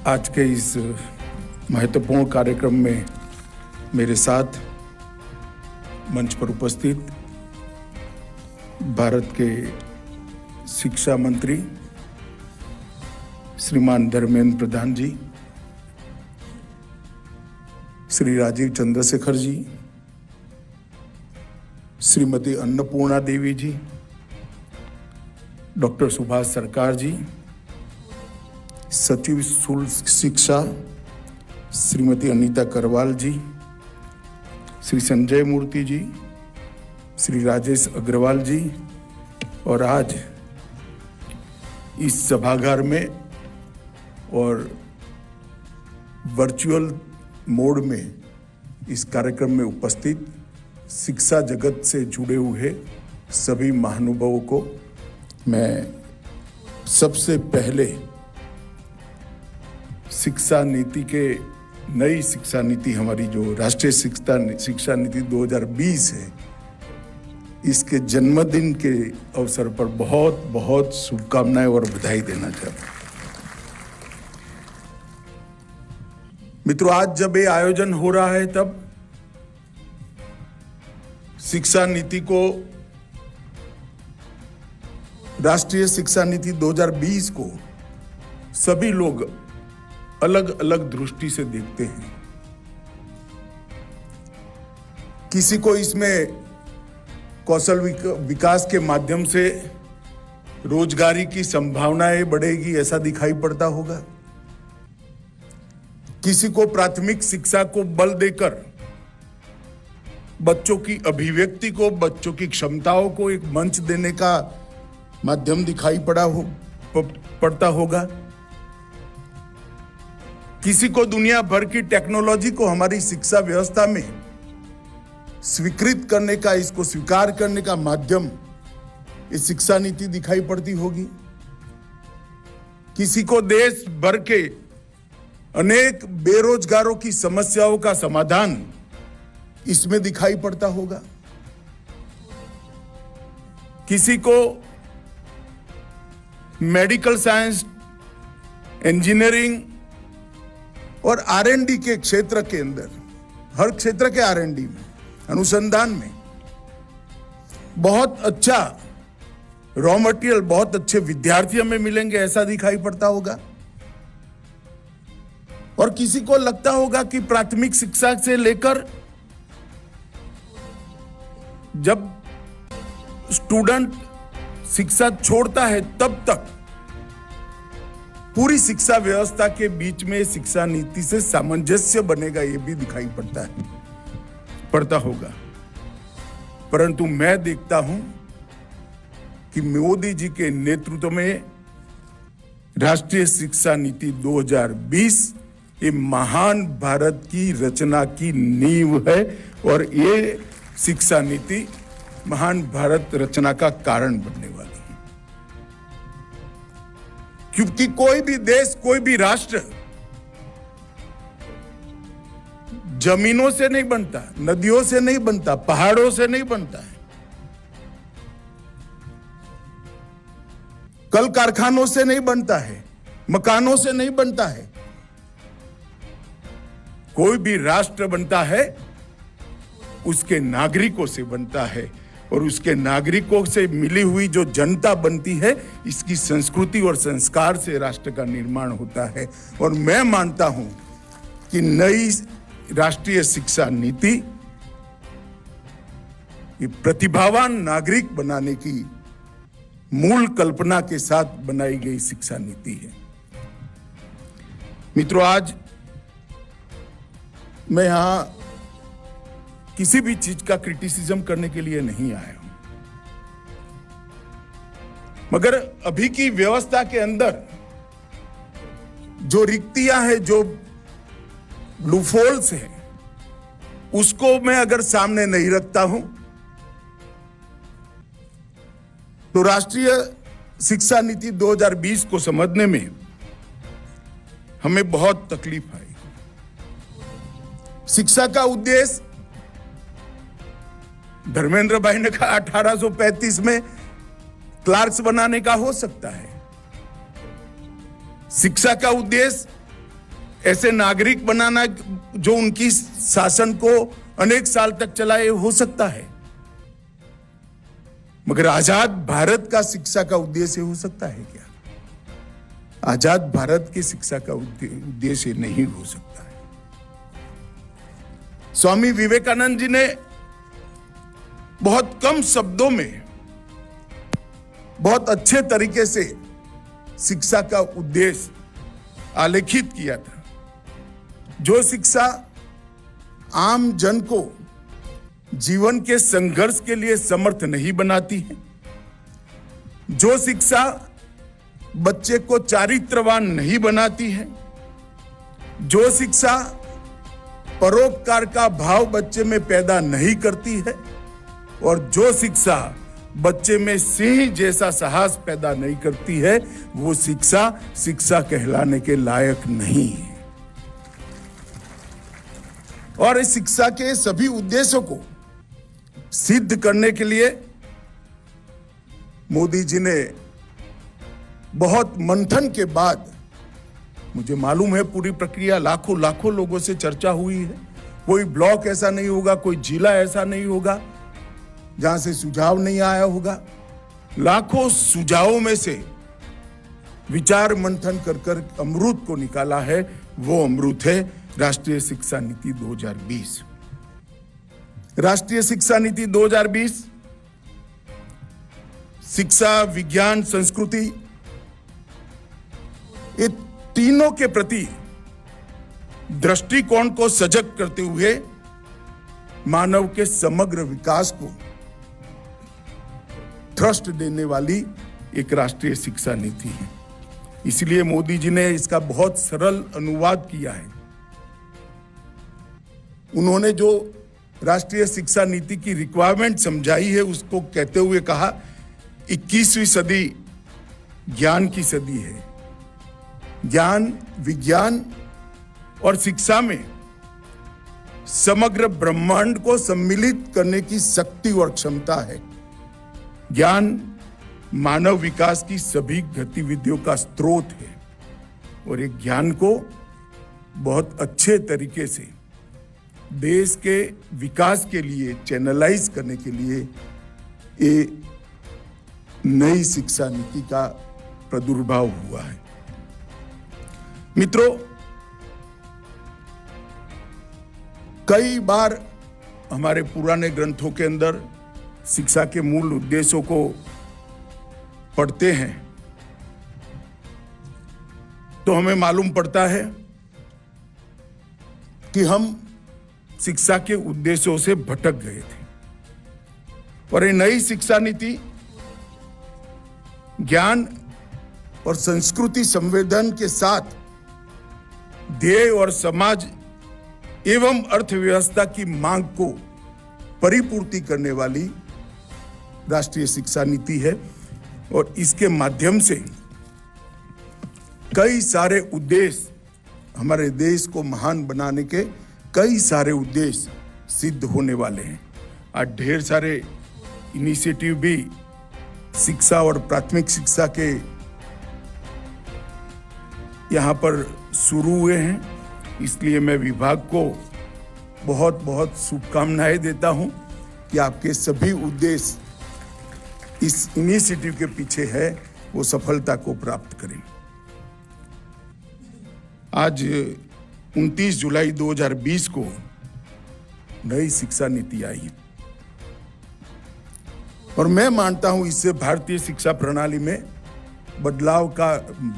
आज के इस महत्वपूर्ण कार्यक्रम में मेरे साथ मंच पर उपस्थित भारत के शिक्षा मंत्री श्रीमान धर्मेंद्र प्रधान जी, श्री राजीव चंद्रशेखर जी, श्रीमती अन्नपूर्णा देवी जी, डॉक्टर सुभाष सरकार जी, सचिव शुल्क शिक्षा श्रीमती अनीता करवाल जी, श्री संजय मूर्ति जी, श्री राजेश अग्रवाल जी, और आज इस सभागार में और वर्चुअल मोड में इस कार्यक्रम में उपस्थित शिक्षा जगत से जुड़े हुए सभी महानुभावों को मैं सबसे पहले शिक्षा नीति के नई शिक्षा नीति, हमारी जो राष्ट्रीय शिक्षा नीति 2020 है, इसके जन्मदिन के अवसर पर बहुत बहुत शुभकामनाएं और बधाई देना चाहता हूं। मित्रों, आज जब ये आयोजन हो रहा है तब शिक्षा नीति को, राष्ट्रीय शिक्षा नीति 2020 को सभी लोग अलग अलग दृष्टि से देखते हैं। किसी को इसमें कौशल विकास के माध्यम से रोजगारी की संभावनाएं बढ़ेगी ऐसा दिखाई पड़ता होगा। किसी को प्राथमिक शिक्षा को बल देकर बच्चों की अभिव्यक्ति को, बच्चों की क्षमताओं को एक मंच देने का माध्यम दिखाई पड़ता होगा। किसी को दुनिया भर की टेक्नोलॉजी को हमारी शिक्षा व्यवस्था में स्वीकृत करने का, इसको स्वीकार करने का माध्यम इस शिक्षा नीति दिखाई पड़ती होगी। किसी को देश भर के अनेक बेरोजगारों की समस्याओं का समाधान इसमें दिखाई पड़ता होगा। किसी को मेडिकल साइंस, इंजीनियरिंग और R&D के क्षेत्र के अंदर, हर क्षेत्र के R&D में, अनुसंधान में बहुत अच्छा रॉ मटेरियल, बहुत अच्छे विद्यार्थी हमें मिलेंगे ऐसा दिखाई पड़ता होगा। और किसी को लगता होगा कि प्राथमिक शिक्षा से लेकर जब स्टूडेंट शिक्षा छोड़ता है तब तक पूरी शिक्षा व्यवस्था के बीच में शिक्षा नीति से सामंजस्य बनेगा, यह भी दिखाई पड़ता होगा। परंतु मैं देखता हूं कि मोदी जी के नेतृत्व में राष्ट्रीय शिक्षा नीति 2020 ये महान भारत की रचना की नींव है और ये शिक्षा नीति महान भारत रचना का कारण बनने वाली है। क्योंकि कोई भी देश, कोई भी राष्ट्र जमीनों से नहीं बनता, नदियों से नहीं बनता, पहाड़ों से नहीं बनता है, कल कारखानों से नहीं बनता है, मकानों से नहीं बनता है। कोई भी राष्ट्र बनता है उसके नागरिकों से बनता है और उसके नागरिकों से मिली हुई जो जनता बनती है, इसकी संस्कृति और संस्कार से राष्ट्र का निर्माण होता है। और मैं मानता हूं कि नई राष्ट्रीय शिक्षा नीति ये प्रतिभावान नागरिक बनाने की मूल कल्पना के साथ बनाई गई शिक्षा नीति है। मित्रों, आज मैं यहां किसी भी चीज का क्रिटिसिज्म करने के लिए नहीं आया हूं, मगर अभी की व्यवस्था के अंदर जो रिक्तियां हैं, जो लूफहोल्स हैं, उसको मैं अगर सामने नहीं रखता हूं तो राष्ट्रीय शिक्षा नीति 2020 को समझने में हमें बहुत तकलीफ आई। शिक्षा का उद्देश्य धर्मेंद्र भाई ने कहा 1835 में क्लार्क्स बनाने का हो सकता है। शिक्षा का उद्देश्य ऐसे नागरिक बनाना जो उनकी शासन को अनेक साल तक चलाए, हो सकता है, मगर आजाद भारत का शिक्षा का उद्देश्य हो सकता है क्या? आजाद भारत की शिक्षा का उद्देश्य नहीं हो सकता है। स्वामी विवेकानंद जी ने बहुत कम शब्दों में बहुत अच्छे तरीके से शिक्षा का उद्देश्य आलेखित किया था। जो शिक्षा आम जन को जीवन के संघर्ष के लिए समर्थ नहीं बनाती है, जो शिक्षा बच्चे को चारित्रवान नहीं बनाती है, जो शिक्षा परोपकार का भाव बच्चे में पैदा नहीं करती है, और जो शिक्षा बच्चे में सिंह जैसा साहस पैदा नहीं करती है, वो शिक्षा कहलाने के लायक नहीं है। और इस शिक्षा के सभी उद्देश्यों को सिद्ध करने के लिए मोदी जी ने बहुत मंथन के बाद, मुझे मालूम है पूरी प्रक्रिया लाखों लोगों से चर्चा हुई है, कोई ब्लॉक ऐसा नहीं होगा, कोई जिला ऐसा नहीं होगा जहां से सुझाव नहीं आया होगा। लाखों सुझावों में से विचार मंथन कर अमृत को निकाला है। वो अमृत है राष्ट्रीय शिक्षा नीति 2020। राष्ट्रीय शिक्षा नीति 2020 शिक्षा, विज्ञान, संस्कृति, ये तीनों के प्रति दृष्टिकोण को सजग करते हुए मानव के समग्र विकास को थ्रस्ट देने वाली एक राष्ट्रीय शिक्षा नीति है। इसलिए मोदी जी ने इसका बहुत सरल अनुवाद किया है। उन्होंने जो राष्ट्रीय शिक्षा नीति की रिक्वायरमेंट समझाई है, उसको कहते हुए कहा 21वीं सदी ज्ञान की सदी है। ज्ञान, विज्ञान और शिक्षा में समग्र ब्रह्मांड को सम्मिलित करने की शक्ति और क्षमता है। ज्ञान मानव विकास की सभी गतिविधियों का स्रोत है और एक ज्ञान को बहुत अच्छे तरीके से देश के विकास के लिए चैनलाइज करने के लिए ये नई शिक्षा नीति का प्रादुर्भाव हुआ है। मित्रों, कई बार हमारे पुराने ग्रंथों के अंदर शिक्षा के मूल उद्देश्यों को पढ़ते हैं तो हमें मालूम पड़ता है कि हम शिक्षा के उद्देश्यों से भटक गए थे। और ये नई शिक्षा नीति ज्ञान और संस्कृति संवर्धन के साथ ध्येय और समाज एवं अर्थव्यवस्था की मांग को परिपूर्ति करने वाली राष्ट्रीय शिक्षा नीति है और इसके माध्यम से कई सारे उद्देश्य, हमारे देश को महान बनाने के कई सारे उद्देश्य सिद्ध होने वाले हैं। आज ढेर सारे इनिशिएटिव भी शिक्षा और प्राथमिक शिक्षा के यहाँ पर शुरू हुए हैं। इसलिए मैं विभाग को बहुत बहुत शुभकामनाएं देता हूं कि आपके सभी उद्देश्य इस इनिशिएटिव के पीछे है वो सफलता को प्राप्त करें। आज 29 जुलाई 2020 को नई शिक्षा नीति आई और मैं मानता हूं इससे भारतीय शिक्षा प्रणाली में बदलाव का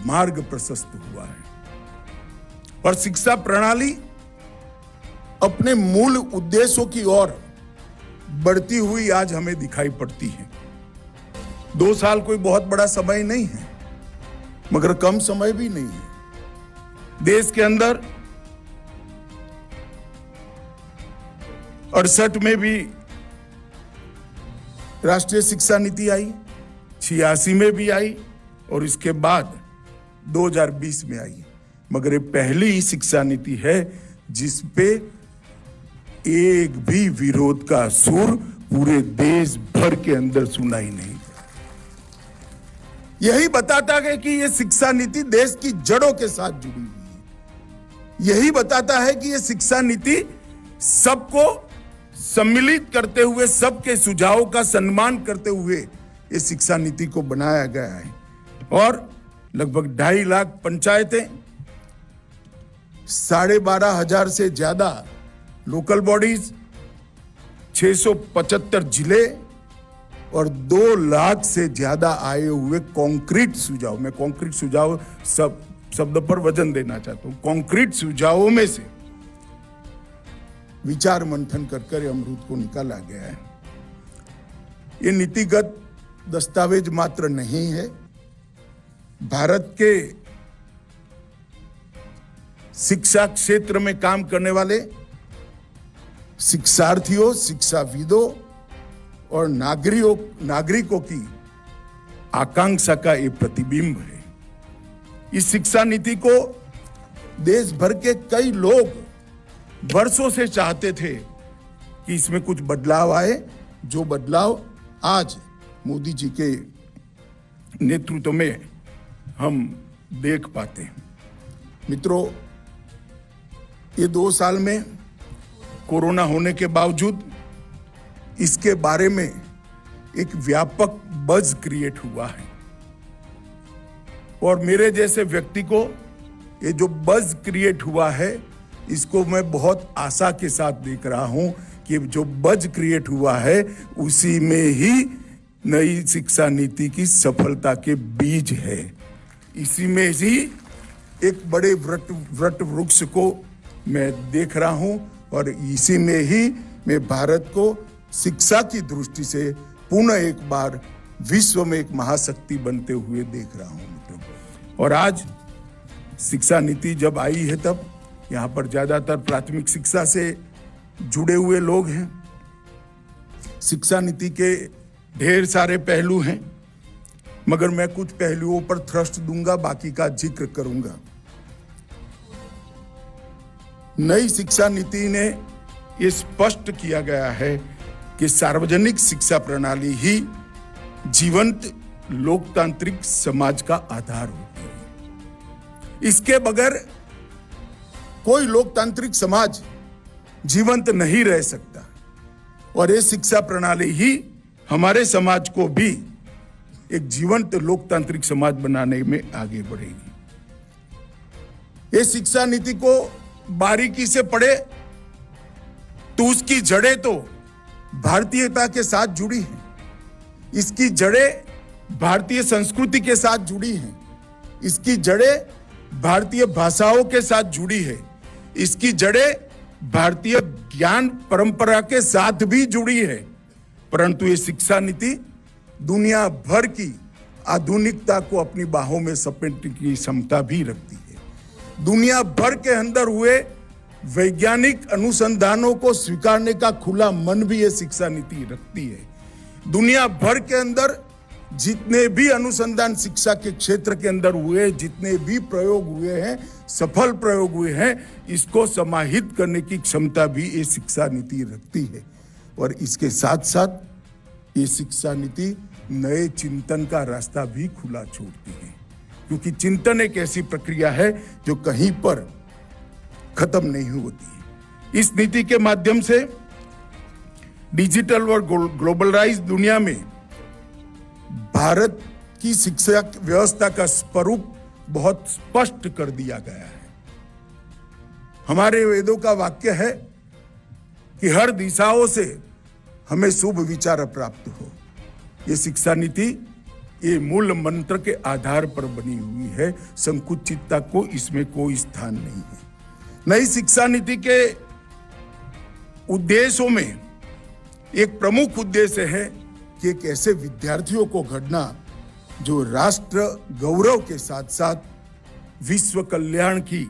मार्ग प्रशस्त हुआ है और शिक्षा प्रणाली अपने मूल उद्देश्यों की ओर बढ़ती हुई आज हमें दिखाई पड़ती है। 2 साल कोई बहुत बड़ा समय नहीं है, मगर कम समय भी नहीं है। देश के अंदर 68 में भी राष्ट्रीय शिक्षा नीति आई, 86 में भी आई और इसके बाद 2020 में आई। मगर ये पहली ही शिक्षा नीति है जिस पे एक भी विरोध का सुर पूरे देश भर के अंदर सुना ही नहीं। यही बताता है कि ये शिक्षा नीति देश की जड़ों के साथ जुड़ी हुई है। यही बताता है कि ये शिक्षा नीति सबको सम्मिलित करते हुए, सबके सुझावों का सम्मान करते हुए ये शिक्षा नीति को बनाया गया है। और लगभग 2.5 लाख पंचायतें, 12,500 से ज्यादा लोकल बॉडीज, 675 जिले और 2 लाख से ज्यादा आए हुए कॉन्क्रीट सुझाव, मैं कॉन्क्रीट सुझाव सब शब्द पर वजन देना चाहता हूं, कॉन्क्रीट सुझावों में से विचार मंथन कर अमृत को निकाला गया है। ये नीतिगत दस्तावेज मात्र नहीं है, भारत के शिक्षा क्षेत्र में काम करने वाले शिक्षार्थियों, शिक्षाविदों और नागरिकों की आकांक्षा का ये प्रतिबिंब है। इस शिक्षा नीति को देश भर के कई लोग वर्षों से चाहते थे कि इसमें कुछ बदलाव आए, जो बदलाव आज मोदी जी के नेतृत्व में हम देख पाते हैं। मित्रों, ये 2 साल में कोरोना होने के बावजूद इसके बारे में एक व्यापक बज़ क्रिएट हुआ है और मेरे जैसे व्यक्ति को ये जो बज़ क्रिएट हुआ है, इसको मैं बहुत आशा के साथ देख रहा हूं कि जो बज़ क्रिएट हुआ है उसी में ही नई शिक्षा नीति की सफलता के बीज है। इसी में ही एक बड़े वट वृक्ष को मैं देख रहा हूं और इसी में ही मैं भारत को शिक्षा की दृष्टि से पुनः एक बार विश्व में एक महाशक्ति बनते हुए देख रहा हूं। और आज शिक्षा नीति जब आई है तब यहाँ पर ज्यादातर प्राथमिक शिक्षा से जुड़े हुए लोग हैं। शिक्षा नीति के ढेर सारे पहलू हैं, मगर मैं कुछ पहलुओं पर थ्रस्ट दूंगा, बाकी का जिक्र करूंगा। नई शिक्षा नीति ने ये स्पष्ट किया गया है कि सार्वजनिक शिक्षा प्रणाली ही जीवंत लोकतांत्रिक समाज का आधार होती है। इसके बगैर कोई लोकतांत्रिक समाज जीवंत नहीं रह सकता और ये शिक्षा प्रणाली ही हमारे समाज को भी एक जीवंत लोकतांत्रिक समाज बनाने में आगे बढ़ेगी। ये शिक्षा नीति को बारीकी से पढ़े तो उसकी जड़ें तो भारतीयता के साथ जुड़ी हैं, इसकी जड़ें भारतीय संस्कृति के साथ जुड़ी हैं, इसकी जड़ें भारतीय भाषाओं के साथ जुड़ी है, इसकी जड़ें भारतीय ज्ञान परंपरा के साथ भी जुड़ी है। परंतु ये शिक्षा नीति दुनिया भर की आधुनिकता को अपनी बाहों में समेटने की क्षमता भी रखती है। दुनिया भर के अंदर हुए वैज्ञानिक अनुसंधानों को स्वीकारने का खुला मन भी ये शिक्षा नीति रखती है। दुनिया भर के अंदर जितने भी अनुसंधान शिक्षा के क्षेत्र के अंदर हुए, जितने भी प्रयोग हुए हैं, सफल प्रयोग हुए हैं, इसको समाहित करने की क्षमता भी ये शिक्षा नीति रखती है। और इसके साथ साथ ये शिक्षा नीति नए चिंतन का रास्ता भी खुला छोड़ती है, क्योंकि चिंतन एक ऐसी प्रक्रिया है जो कहीं पर खत्म नहीं होती है। इस नीति के माध्यम से डिजिटल और ग्लोबलाइज्ड दुनिया में भारत की शिक्षा व्यवस्था का स्वरूप बहुत स्पष्ट कर दिया गया है। हमारे वेदों का वाक्य है कि हर दिशाओं से हमें शुभ विचार प्राप्त हो। ये शिक्षा नीति ये मूल मंत्र के आधार पर बनी हुई है, संकुचितता को इसमें कोई स्थान नहीं है। नई शिक्षा नीति के उद्देश्यों में एक प्रमुख उद्देश्य है कि एक ऐसे विद्यार्थियों को घड़ना जो राष्ट्र गौरव के साथ साथ विश्व कल्याण की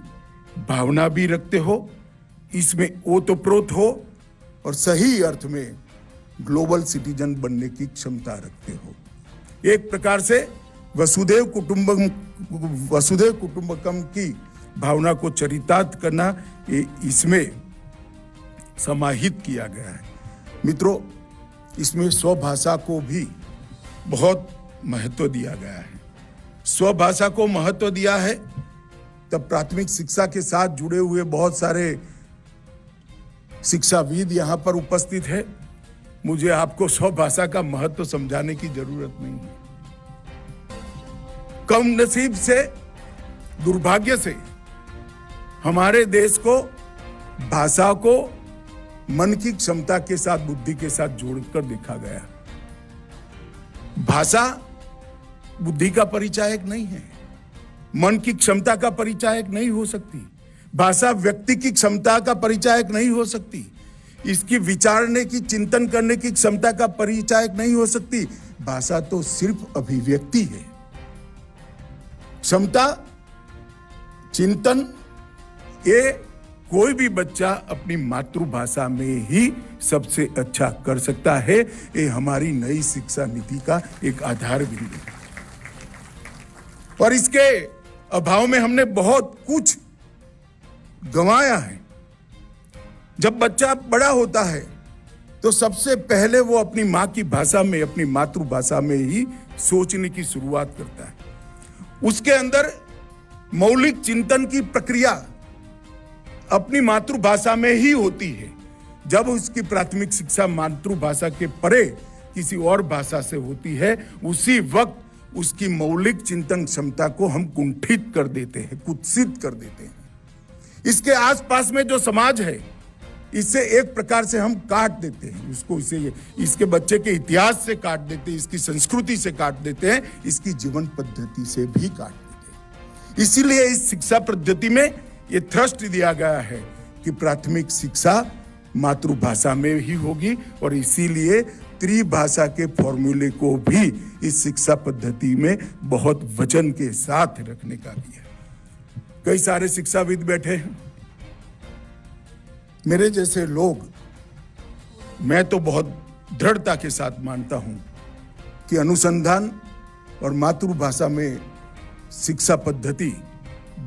भावना भी रखते हो, इसमें ओतप्रोत हो और सही अर्थ में ग्लोबल सिटीजन बनने की क्षमता रखते हो। एक प्रकार से वसुधैव कुटुंबकम की भावना को चरितार्थ करना ये इसमें समाहित किया गया है। मित्रों, इसमें स्वभाषा को भी बहुत महत्व दिया गया है। स्वभाषा को महत्व दिया है तब प्राथमिक शिक्षा के साथ जुड़े हुए बहुत सारे शिक्षाविद यहां पर उपस्थित है। मुझे आपको स्वभाषा का महत्व समझाने की जरूरत नहीं है। कम नसीब से, दुर्भाग्य से हमारे देश को भाषा को मन की क्षमता के साथ, बुद्धि के साथ जोड़कर देखा गया। भाषा बुद्धि का परिचायक नहीं है, मन की क्षमता का परिचायक नहीं हो सकती। भाषा व्यक्ति की क्षमता का परिचायक नहीं हो सकती, इसकी विचारने की, चिंतन करने की क्षमता का परिचायक नहीं हो सकती। भाषा तो सिर्फ अभिव्यक्ति है। क्षमता, चिंतन, ये कोई भी बच्चा अपनी मातृभाषा में ही सबसे अच्छा कर सकता है। ये हमारी नई शिक्षा नीति का एक आधार बिंदु है और इसके अभाव में हमने बहुत कुछ गंवाया है। जब बच्चा बड़ा होता है तो सबसे पहले वो अपनी माँ की भाषा में, अपनी मातृभाषा में ही सोचने की शुरुआत करता है। उसके अंदर मौलिक चिंतन की प्रक्रिया अपनी मातृभाषा में ही होती है। जब उसकी प्राथमिक शिक्षा मातृभाषा के परे किसी और भाषा से होती है, उसी वक्त उसकी मौलिक चिंतन क्षमता को हम कुंठित कर देते हैं, कुत्सित कर देते हैं। इसके आसपास में जो समाज है, इससे एक प्रकार से हम काट देते हैं उसको। इसके बच्चे के इतिहास से काट देते हैं, इसकी संस्कृति से काट देते हैं, इसकी जीवन पद्धति से भी काट देते हैं। इसीलिए इस शिक्षा पद्धति में ये थ्रस्ट दिया गया है कि प्राथमिक शिक्षा मातृभाषा में ही होगी और इसीलिए त्रिभाषा के फॉर्मूले को भी इस शिक्षा पद्धति में बहुत वजन के साथ रखने का भी है। कई सारे शिक्षाविद बैठे हैं, मेरे जैसे लोग, मैं तो बहुत दृढ़ता के साथ मानता हूं कि अनुसंधान और मातृभाषा में शिक्षा पद्धति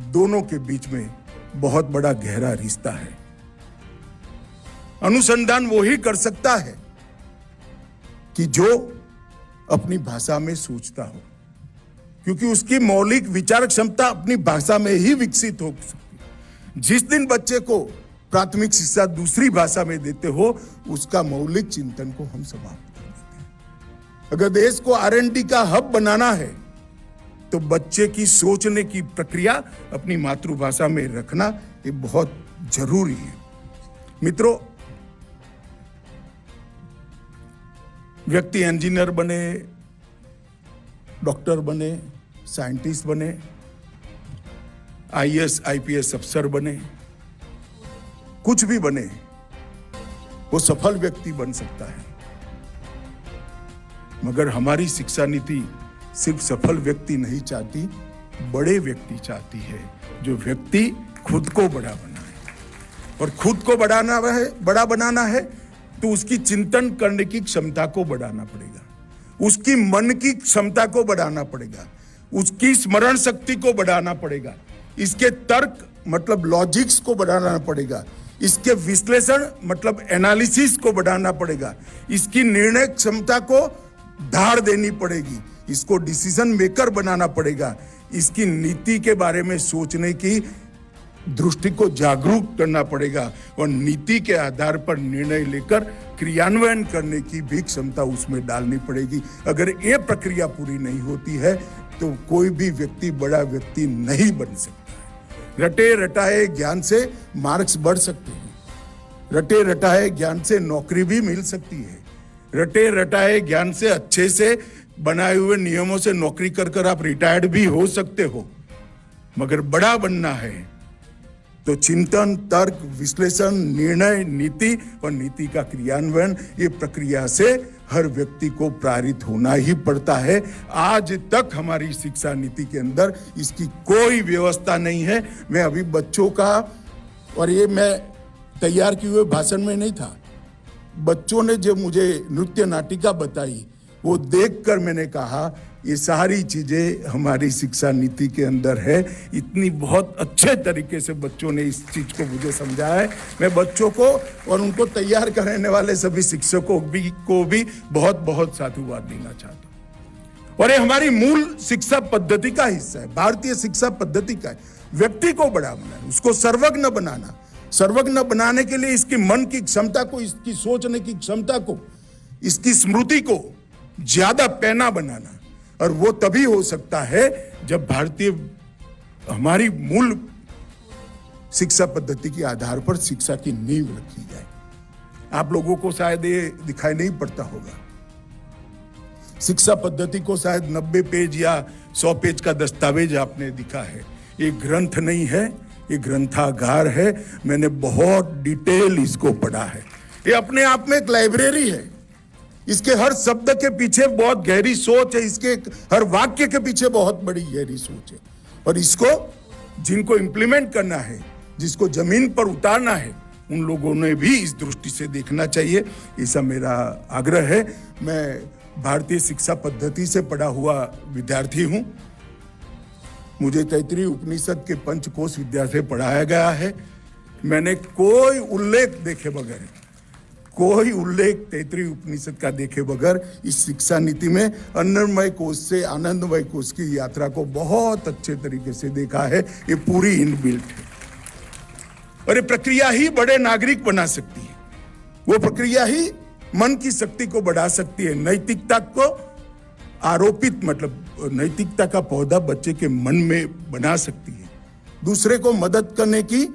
दोनों के बीच में बहुत बड़ा गहरा रिश्ता है। अनुसंधान वो ही कर सकता है कि जो अपनी भाषा में सोचता हो, क्योंकि उसकी मौलिक विचार क्षमता अपनी भाषा में ही विकसित हो सकती। जिस दिन बच्चे को प्राथमिक शिक्षा दूसरी भाषा में देते हो, उसका मौलिक चिंतन को हम समाप्त कर देते हैं। अगर देश को R&D का हब बनाना है तो बच्चे की सोचने की प्रक्रिया अपनी मातृभाषा में रखना ये बहुत जरूरी है। मित्रों, व्यक्ति इंजीनियर बने, डॉक्टर बने, साइंटिस्ट बने, IAS IPS अफसर बने, कुछ भी बने, वो सफल व्यक्ति बन सकता है। मगर हमारी शिक्षा नीति सिर्फ सफल व्यक्ति नहीं चाहती, बड़े व्यक्ति चाहती है। जो व्यक्ति खुद को बड़ा बनाए, और खुद को बड़ा बनाना है तो उसकी चिंतन करने की क्षमता को बढ़ाना पड़ेगा, उसकी मन की क्षमता को बढ़ाना पड़ेगा, उसकी स्मरण शक्ति को बढ़ाना पड़ेगा, इसके तर्क मतलब लॉजिक्स को बढ़ाना पड़ेगा, इसके विश्लेषण मतलब एनालिसिस को बढ़ाना पड़ेगा, इसकी निर्णय क्षमता को धार देनी पड़ेगी, इसको डिसीजन मेकर बनाना पड़ेगा, इसकी नीति के बारे में सोचने की दृष्टि को जागरूक करना पड़ेगा और नीति के आधार पर निर्णय लेकर क्रियान्वयन करने की भी क्षमता उसमें डालनी पड़ेगी। अगर ये प्रक्रिया पूरी नहीं होती है तो कोई भी व्यक्ति बड़ा व्यक्ति नहीं बन सकता। रटे रटाए ज्ञान से मार्क्स बढ़ सकते हैं, रटे रटाए ज्ञान से नौकरी भी मिल सकती है, रटे रटाए ज्ञान से अच्छे से बनाए हुए नियमों से नौकरी कर आप रिटायर्ड भी हो सकते हो। मगर बड़ा बनना है तो चिंतन, तर्क, विश्लेषण, निर्णय, नीति और नीति का क्रियान्वयन, ये प्रक्रिया से हर व्यक्ति को प्रेरित होना ही पड़ता है। आज तक हमारी शिक्षा नीति के अंदर इसकी कोई व्यवस्था नहीं है। मैं अभी बच्चों का, और ये मैं तैयार किए हुए भाषण में नहीं था, बच्चों ने जो मुझे नृत्य नाटिका बताई वो देखकर मैंने कहा ये सारी चीजें हमारी शिक्षा नीति के अंदर है। इतनी बहुत अच्छे तरीके से बच्चों ने इस चीज को मुझे समझाया है। मैं बच्चों को और उनको तैयार करने वाले सभी शिक्षकों को भी बहुत बहुत साधुवाद देना चाहता हूँ। और ये हमारी मूल शिक्षा पद्धति का हिस्सा है, भारतीय शिक्षा पद्धति का है। व्यक्ति को बड़ा बनाना, उसको सर्वज्ञ बनाना। सर्वज्ञ बनाने के लिए इसकी मन की क्षमता को, इसकी सोचने की क्षमता को, इसकी स्मृति को ज्यादा पैना बनाना। और वो तभी हो सकता है जब भारतीय हमारी मूल शिक्षा पद्धति के आधार पर शिक्षा की नींव रखी जाए। आप लोगों को शायद ये दिखाई नहीं पड़ता होगा, शिक्षा पद्धति को शायद 90 पेज या 100 पेज का दस्तावेज आपने दिखा है। ये ग्रंथ नहीं है, ये ग्रंथागार है। मैंने बहुत डिटेल इसको पढ़ा है। ये अपने आप में एक लाइब्रेरी है। इसके हर शब्द के पीछे बहुत गहरी सोच है, इसके हर वाक्य के पीछे बहुत बड़ी गहरी सोच है। और इसको जिनको इंप्लीमेंट करना है, जिसको जमीन पर उतारना है, उन लोगों ने भी इस दृष्टि से देखना चाहिए। ऐसा मेरा आग्रह है। मैं भारतीय शिक्षा पद्धति से पढ़ा हुआ विद्यार्थी हूं। मुझे तैत्तिरीय उपनिषद के पंचकोश विद्या से पढ़ाया गया है। मैंने कोई उल्लेख देखे बगैर, कोई उल्लेख तैत्तिरीय उपनिषद का देखे बगैर इस शिक्षा नीति में अन्नमय कोश से आनंदमय कोश की यात्रा को बहुत अच्छे तरीके से देखा है। ये पूरी इनबिल्ट है और ये प्रक्रिया ही बड़े नागरिक बना सकती है। वो प्रक्रिया ही मन की शक्ति को बढ़ा सकती है। नैतिकता को आरोपित, मतलब नैतिकता का पौधा बच्चे के मन में बना सकती है। दूसरे को मदद करने की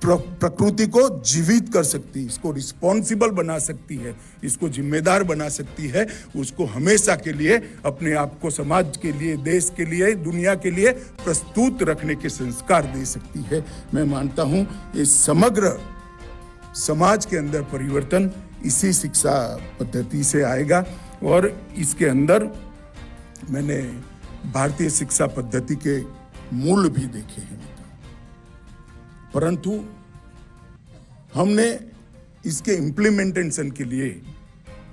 प्रकृति को जीवित कर सकती है, इसको रिस्पॉन्सिबल बना सकती है, इसको जिम्मेदार बना सकती है। उसको हमेशा के लिए अपने आप को समाज के लिए, देश के लिए, दुनिया के लिए प्रस्तुत रखने के संस्कार दे सकती है। मैं मानता हूं ये समग्र समाज के अंदर परिवर्तन इसी शिक्षा पद्धति से आएगा। और इसके अंदर मैंने भारतीय शिक्षा पद्धति के मूल भी देखे हैं, परंतु हमने इसके इम्प्लीमेंटेशन के लिए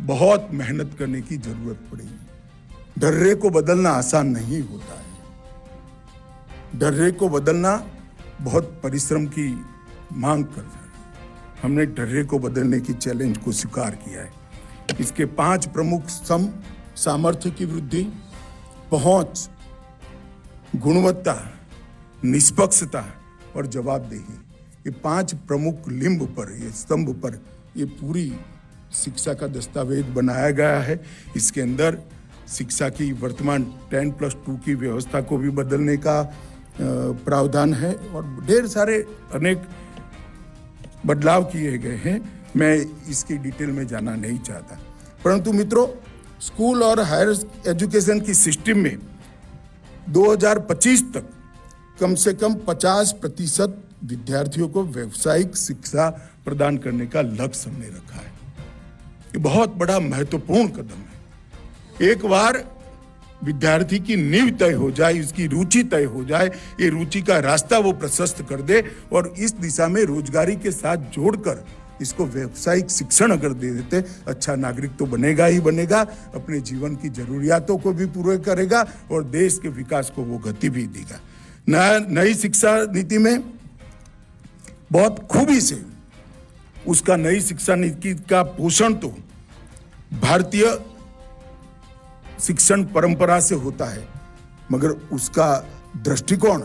बहुत मेहनत करने की जरूरत पड़ेगी। डर्रे को बदलना आसान नहीं होता है। डर्रे को बदलना बहुत परिश्रम की मांग करता है। हमने डर्रे को बदलने की चैलेंज को स्वीकार किया है। इसके 5 प्रमुख स्तंभ: सामर्थ्य की वृद्धि, पहुंच, गुणवत्ता, निष्पक्षता और जवाबदेही। ये 5 प्रमुख लिंब पर, ये स्तंभ पर ये पूरी शिक्षा का दस्तावेज बनाया गया है। इसके अंदर शिक्षा की वर्तमान 10+2 की व्यवस्था को भी बदलने का प्रावधान है और ढेर सारे अनेक बदलाव किए गए हैं। मैं इसकी डिटेल में जाना नहीं चाहता, परंतु मित्रों, स्कूल और हायर एजुकेशन की सिस्टम में 2025 तक कम से कम 50% विद्यार्थियों को व्यावसायिक शिक्षा प्रदान करने का लक्ष्य हमने रखा है। ये बहुत बड़ा महत्वपूर्ण कदम है। एक बार विद्यार्थी की नींव तय हो जाए, उसकी रुचि तय हो जाए, ये रुचि का रास्ता वो प्रशस्त कर दे और इस दिशा में रोजगारी के साथ जोड़कर इसको व्यावसायिक शिक्षण अगर दे देते, अच्छा नागरिक तो बनेगा ही बनेगा, अपने जीवन की जरूरियातों को भी पूरे करेगा और देश के विकास को वो गति भी देगा। नई शिक्षा नीति में बहुत खूबी से उसका, नई शिक्षा नीति का पोषण तो भारतीय शिक्षण परंपरा से होता है, मगर उसका दृष्टिकोण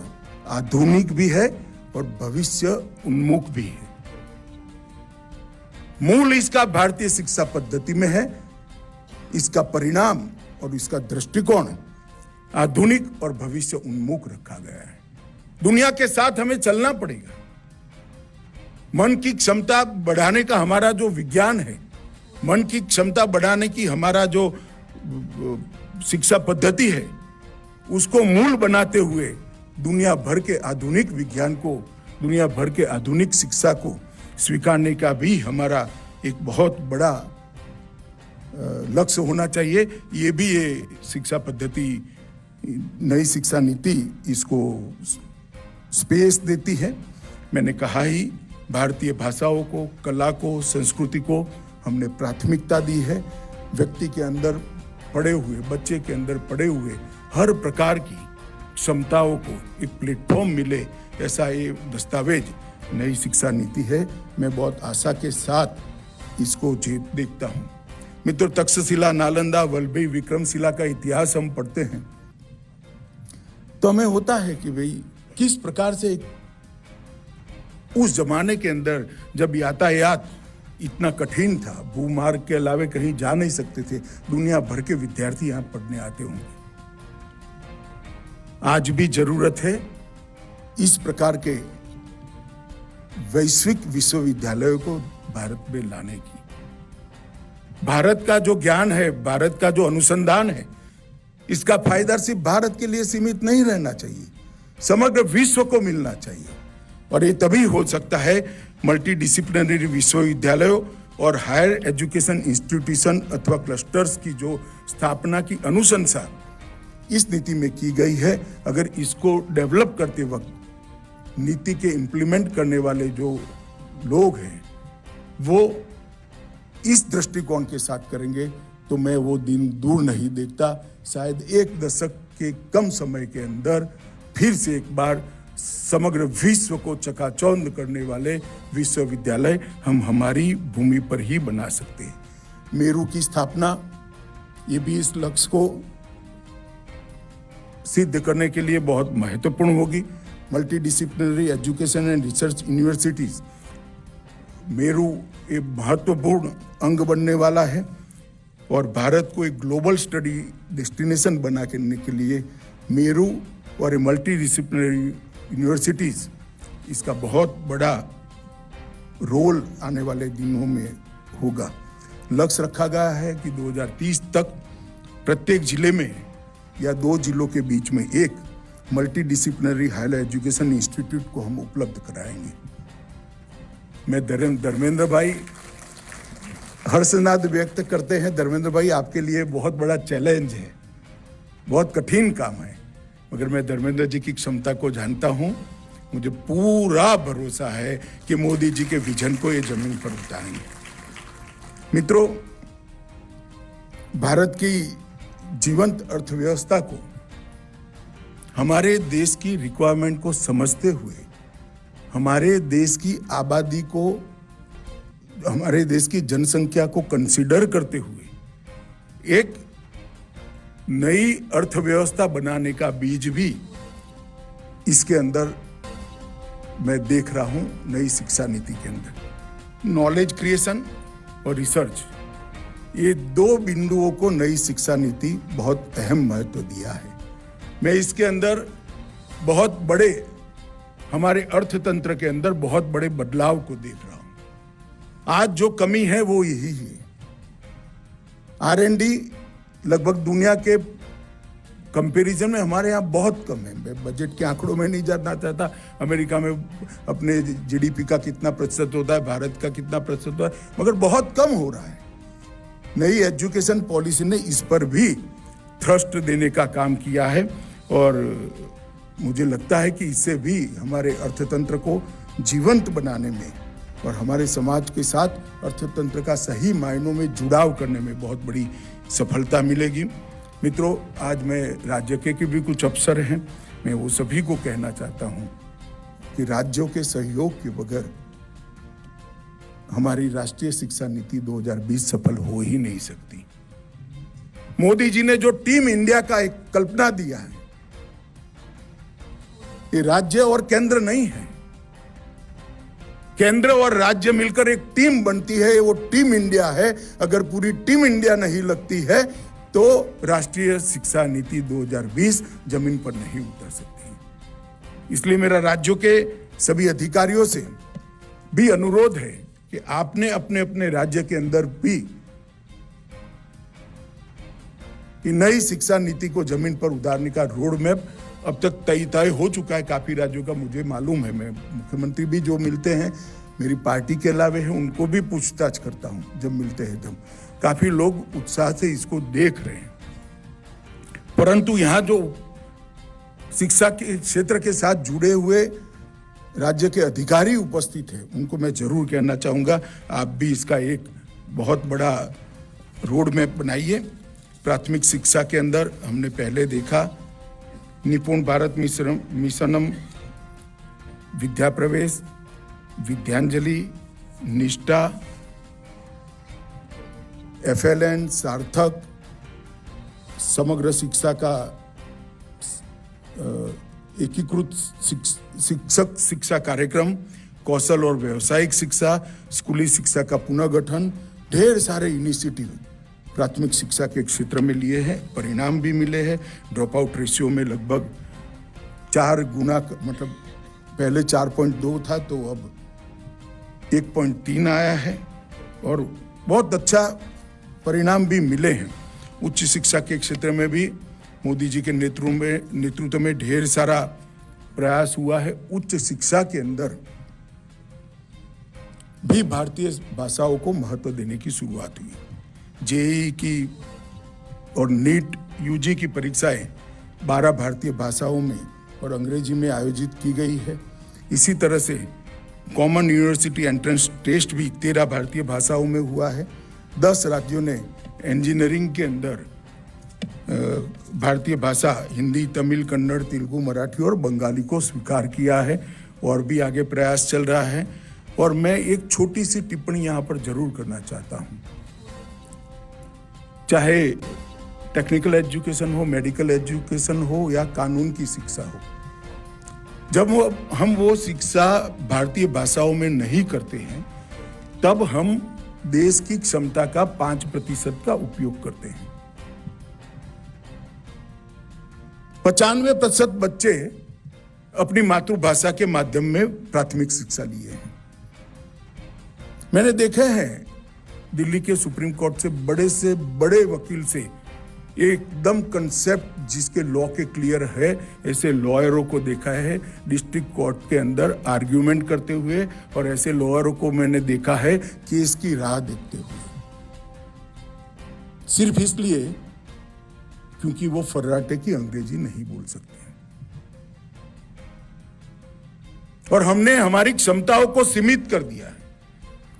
आधुनिक भी है और भविष्य उन्मुख भी है। मूल इसका भारतीय शिक्षा पद्धति में है। इसका परिणाम और इसका दृष्टिकोण आधुनिक और भविष्य उन्मुख रखा गया है। दुनिया के साथ हमें चलना पड़ेगा। मन की क्षमता बढ़ाने का हमारा जो विज्ञान है, मन की क्षमता बढ़ाने की हमारा जो शिक्षा पद्धति है, उसको मूल बनाते हुए दुनिया भर के आधुनिक विज्ञान को, दुनिया भर के आधुनिक शिक्षा को स्वीकारने का भी हमारा एक बहुत बड़ा लक्ष्य होना चाहिए। ये भी ये शिक्षा पद्धति, नई शिक्षा नीति इसको स्पेस देती है। मैंने कहा ही, भारतीय भाषाओं को, कला को, संस्कृति को हमने प्राथमिकता दी है। व्यक्ति के अंदर पड़े हुए, बच्चे के अंदर पड़े हुए हर प्रकार की क्षमताओं को एक प्लेटफॉर्म मिले, ऐसा ये दस्तावेज नई शिक्षा नीति है। मैं बहुत आशा के साथ इसको देखता हूँ। मित्रों, तक्षशिला, नालंदा, वल्लभी, विक्रमशिला का इतिहास हम पढ़ते हैं तो हमें होता है कि भाई किस प्रकार से उस जमाने के अंदर जब यातायात इतना कठिन था, भूमार्ग के अलावे कहीं जा नहीं सकते थे, दुनिया भर के विद्यार्थी यहां पढ़ने आते होंगे। आज भी जरूरत है इस प्रकार के वैश्विक विश्वविद्यालयों को भारत में लाने की। भारत का जो ज्ञान है, भारत का जो अनुसंधान है, इसका फायदा सिर्फ भारत के लिए सीमित नहीं रहना चाहिए, समग्र विश्व को मिलना चाहिए। और ये तभी हो सकता है मल्टी डिसिप्लिनरी विश्वविद्यालयों और हायर एजुकेशन इंस्टीट्यूशन अथवा क्लस्टर्स की जो स्थापना की अनुशंसा इस नीति में की गई है, अगर इसको डेवलप करते वक्त नीति के इम्प्लीमेंट करने वाले जो लोग हैं वो इस दृष्टिकोण के साथ करेंगे तो मैं वो दिन दूर नहीं देखता। शायद एक दशक के कम समय के अंदर फिर से एक बार समग्र विश्व को चकाचौंध करने वाले विश्वविद्यालय हम हमारी भूमि पर ही बना सकते हैं। मेरू की स्थापना ये भी इस लक्ष्य को सिद्ध करने के लिए बहुत महत्वपूर्ण होगी। Multi disciplinary education and research universities Meru एक महत्वपूर्ण अंग बनने वाला है और भारत को एक ग्लोबल स्टडी डेस्टिनेशन बनाने के लिए मेरू और मल्टी डिसिप्लिनरी यूनिवर्सिटीज इसका बहुत बड़ा रोल आने वाले दिनों में होगा। लक्ष्य रखा गया है कि 2030 तक प्रत्येक जिले में या 2 जिलों के बीच में एक multidisciplinary higher education institute को हम उपलब्ध कराएंगे। मैं धर्मेंद्र भाई हर्षनाद व्यक्त करते हैं। धर्मेंद्र भाई, आपके लिए बहुत बड़ा चैलेंज है, बहुत कठिन काम है, मगर मैं धर्मेंद्र जी की क्षमता को जानता हूं। मुझे पूरा भरोसा है कि मोदी जी के विजन को ये जमीन पर उतारेंगे। मित्रों, भारत की जीवंत अर्थव्यवस्था को हमारे देश की रिक्वायरमेंट को समझते हुए, हमारे देश की आबादी को, हमारे देश की जनसंख्या को कंसीडर करते हुए एक नई अर्थव्यवस्था बनाने का बीज भी इसके अंदर मैं देख रहा हूं। नई शिक्षा नीति के अंदर नॉलेज क्रिएशन और रिसर्च, ये 2 बिंदुओं को नई शिक्षा नीति बहुत अहम महत्व दिया है। मैं इसके अंदर बहुत बड़े, हमारे अर्थतंत्र के अंदर बहुत बड़े बदलाव को देख रहा हूं। आज जो कमी है वो यही है। R&D लगभग दुनिया के कंपैरिजन में हमारे यहाँ बहुत कम है। मैं बजट के आंकड़ों में नहीं जानना चाहता, अमेरिका में अपने GDP का कितना प्रतिशत होता है, भारत का कितना प्रतिशत होता है, मगर बहुत कम हो रहा है। नई एजुकेशन पॉलिसी ने इस पर भी थ्रस्ट देने का काम किया है और मुझे लगता है कि इससे भी हमारे अर्थतंत्र को जीवंत बनाने में और हमारे समाज के साथ अर्थतंत्र का सही मायनों में जुड़ाव करने में बहुत बड़ी सफलता मिलेगी। मित्रों, आज मैं राज्य के भी कुछ अफसर हैं, मैं वो सभी को कहना चाहता हूं कि राज्यों के सहयोग के बगैर हमारी राष्ट्रीय शिक्षा नीति 2020 सफल हो ही नहीं सकती। मोदी जी ने जो टीम इंडिया का एक कल्पना दिया है, ये राज्य और केंद्र नहीं है, केंद्र और राज्य मिलकर एक टीम बनती है, वो टीम इंडिया है। अगर पूरी टीम इंडिया नहीं लगती है तो राष्ट्रीय शिक्षा नीति 2020 जमीन पर नहीं उतर सकती। इसलिए मेरा राज्यों के सभी अधिकारियों से भी अनुरोध है कि आपने अपने अपने राज्य के अंदर भी नई शिक्षा नीति को जमीन पर उतारने का रोड मैप अब तक तय हो चुका है काफी राज्यों का, मुझे मालूम है। मैं मुख्यमंत्री भी जो मिलते हैं मेरी पार्टी के अलावे हैं, उनको भी पूछताछ करता हूं जब मिलते हैं तब। काफी लोग उत्साह से इसको देख रहे हैं, परंतु यहाँ जो शिक्षा के क्षेत्र के साथ जुड़े हुए राज्य के अधिकारी उपस्थित हैं, उनको मैं जरूर कहना चाहूंगा, आप भी इसका एक बहुत बड़ा रोड मैप बनाइए। प्राथमिक शिक्षा के अंदर हमने पहले देखा निपुण भारत मिशनम, विद्या प्रवेश, विद्यांजलि, निष्ठा, FLN, सार्थक, समग्र शिक्षा का एकीकृत शिक्षक शिक्षा कार्यक्रम, कौशल और व्यावसायिक शिक्षा, स्कूली शिक्षा का पुनर्गठन, ढेर सारे इनिशिएटिव प्राथमिक शिक्षा के क्षेत्र में लिए हैं। परिणाम भी मिले हैं। ड्रॉप आउट रेशियो में लगभग 4 गुना, मतलब पहले 4.2 था तो अब 1.3 आया है और बहुत अच्छा परिणाम भी मिले हैं। उच्च शिक्षा के क्षेत्र में भी मोदी जी के नेतृत्व में ढेर सारा प्रयास हुआ है। उच्च शिक्षा के अंदर भी भारतीय भाषाओं को महत्व देने की शुरुआत हुई। जेईई की और नीट यूजी की परीक्षाएं 12 भारतीय भाषाओं में और अंग्रेजी में आयोजित की गई है। इसी तरह से कॉमन यूनिवर्सिटी एंट्रेंस टेस्ट भी 13 भारतीय भाषाओं में हुआ है। 10 राज्यों ने इंजीनियरिंग के अंदर भारतीय भाषा हिंदी, तमिल, कन्नड़, तेलुगु, मराठी और बंगाली को स्वीकार किया है और भी आगे प्रयास चल रहा है। और मैं एक छोटी सी टिप्पणी यहाँ पर जरूर करना चाहता हूँ। चाहे टेक्निकल एजुकेशन हो, मेडिकल एजुकेशन हो या कानून की शिक्षा हो, जब हम वो शिक्षा भारतीय भाषाओं में नहीं करते हैं तब हम देश की क्षमता का 5% का उपयोग करते हैं। 95% बच्चे अपनी मातृभाषा के माध्यम में प्राथमिक शिक्षा लिए हैं। मैंने देखा है दिल्ली के सुप्रीम कोर्ट से बड़े वकील से एकदम कंसेप्ट जिसके लॉ के क्लियर है, ऐसे लॉयरों को देखा है डिस्ट्रिक्ट कोर्ट के अंदर आर्ग्यूमेंट करते हुए, और ऐसे लॉयरों को मैंने देखा है केस की राह देखते हुए, सिर्फ इसलिए क्योंकि वो फर्राटे की अंग्रेजी नहीं बोल सकते। और हमने हमारी क्षमताओं को सीमित कर दिया है।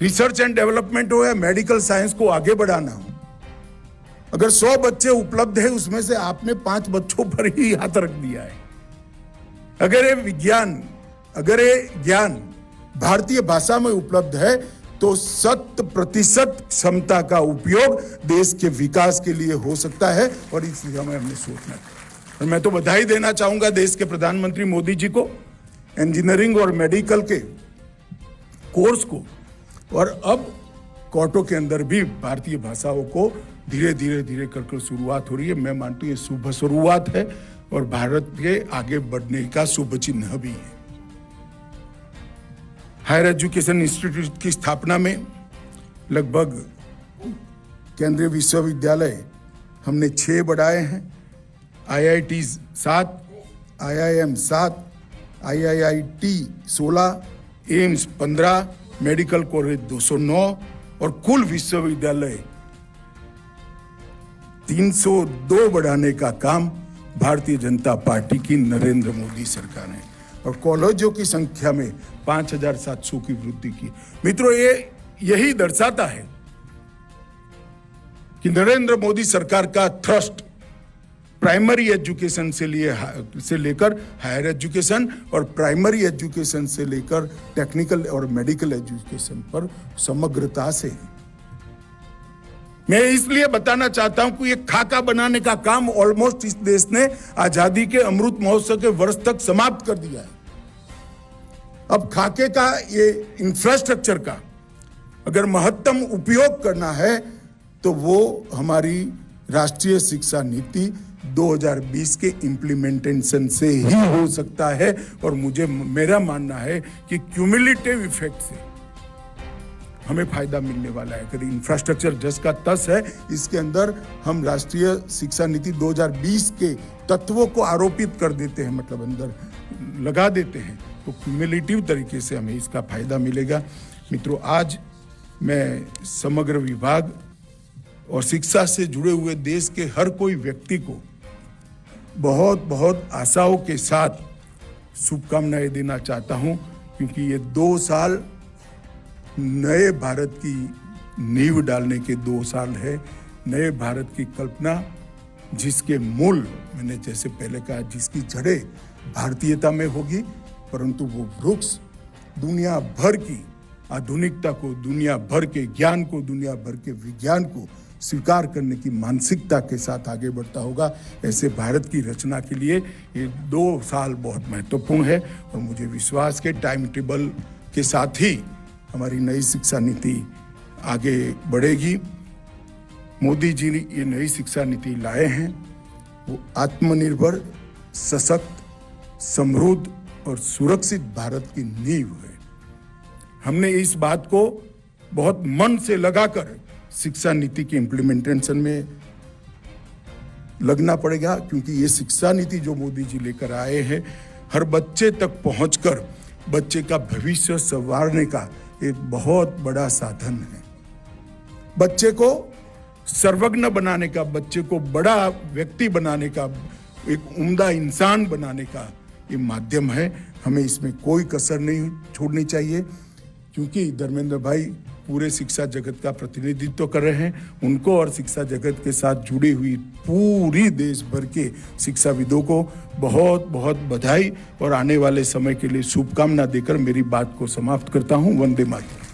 रिसर्च एंड डेवलपमेंट हो या मेडिकल साइंस को आगे बढ़ाना हो, अगर 100 बच्चे उपलब्ध है उसमें से आपने 5 बच्चों पर ही हाथ रख दिया है। अगर ये ज्ञान भारतीय भाषा में उपलब्ध है तो 100% क्षमता का उपयोग देश के विकास के लिए हो सकता है और इस दिशा में हमने सोचना चाहिए। और मैं तो बधाई देना चाहूंगा देश के प्रधानमंत्री मोदी जी को, इंजीनियरिंग और मेडिकल के कोर्स को, और अब कोर्टों के अंदर भी भारतीय भाषाओं को धीरे धीरे कर शुरुआत हो रही है। मैं मानता हूं ये शुभ शुरुआत है और भारत के आगे बढ़ने का शुभ चिन्ह भी है। हायर एजुकेशन इंस्टीट्यूट की स्थापना में लगभग केंद्रीय विश्वविद्यालय हमने 6 बढ़ाए हैं, IITs 7, IIM 7, IIIT 16, AIIMS 15, medical college 209 और कुल विश्वविद्यालय 302 बढ़ाने का काम भारतीय जनता पार्टी की नरेंद्र मोदी सरकार ने, और कॉलेजों की संख्या में 5700 की वृद्धि की। मित्रों, ये यही दर्शाता है कि नरेंद्र मोदी सरकार का थ्रस्ट प्राइमरी एजुकेशन से लेकर हायर एजुकेशन और प्राइमरी एजुकेशन से लेकर टेक्निकल और मेडिकल एजुकेशन पर समग्रता से है। मैं इसलिए बताना चाहता हूं कि ये खाका बनाने का काम ऑलमोस्ट इस देश ने आजादी के अमृत महोत्सव के वर्ष तक समाप्त कर दिया है। अब खाके का, ये इंफ्रास्ट्रक्चर का अगर महत्तम उपयोग करना है तो वो हमारी राष्ट्रीय शिक्षा नीति 2020 के इम्प्लीमेंटेशन से ही हो सकता है। और मेरा मानना है कि क्यूमुलेटिव इफेक्ट से हमें फायदा मिलने वाला है। अगर इंफ्रास्ट्रक्चर जस का तस है, इसके अंदर हम राष्ट्रीय शिक्षा नीति 2020 के तत्वों को आरोपित कर देते हैं, मतलब अंदर लगा देते हैं, तो क्यूमुलेटिव तरीके से हमें इसका फायदा मिलेगा। मित्रों, आज मैं समग्र विभाग और शिक्षा से जुड़े हुए देश के हर कोई व्यक्ति को बहुत बहुत आशाओं के साथ शुभकामनाएं देना चाहता हूं, क्योंकि ये 2 साल नए भारत की नींव डालने के 2 साल है। नए भारत की कल्पना, जिसके मूल, मैंने जैसे पहले कहा, जिसकी जड़ें भारतीयता में होगी, परंतु वो वृक्ष दुनिया भर की आधुनिकता को, दुनिया भर के ज्ञान को, दुनिया भर के विज्ञान को स्वीकार करने की मानसिकता के साथ आगे बढ़ता होगा। ऐसे भारत की रचना के लिए ये 2 साल बहुत महत्वपूर्ण है और मुझे विश्वास के टाइम टेबल के साथ ही हमारी नई शिक्षा नीति आगे बढ़ेगी। मोदी जी ने ये नई शिक्षा नीति लाए हैं, वो आत्मनिर्भर, सशक्त, समृद्ध और सुरक्षित भारत की नींव है। हमने इस बात को बहुत मन से लगाकर शिक्षा नीति के इम्प्लीमेंटेशन में लगना पड़ेगा, क्योंकि ये शिक्षा नीति जो मोदी जी लेकर आए हैं हर बच्चे तक पहुंचकर बच्चे का भविष्य संवारने का एक बहुत बड़ा साधन है। बच्चे को सर्वज्ञ बनाने का, बच्चे को बड़ा व्यक्ति बनाने का, एक उम्दा इंसान बनाने का ये माध्यम है। हमें इसमें कोई कसर नहीं छोड़नी चाहिए, क्योंकि धर्मेंद्र भाई पूरे शिक्षा जगत का प्रतिनिधित्व कर रहे हैं। उनको और शिक्षा जगत के साथ जुड़ी हुई पूरी देश भर के शिक्षाविदों को बहुत बहुत बधाई और आने वाले समय के लिए शुभकामना देकर मेरी बात को समाप्त करता हूं। वंदे मातरम।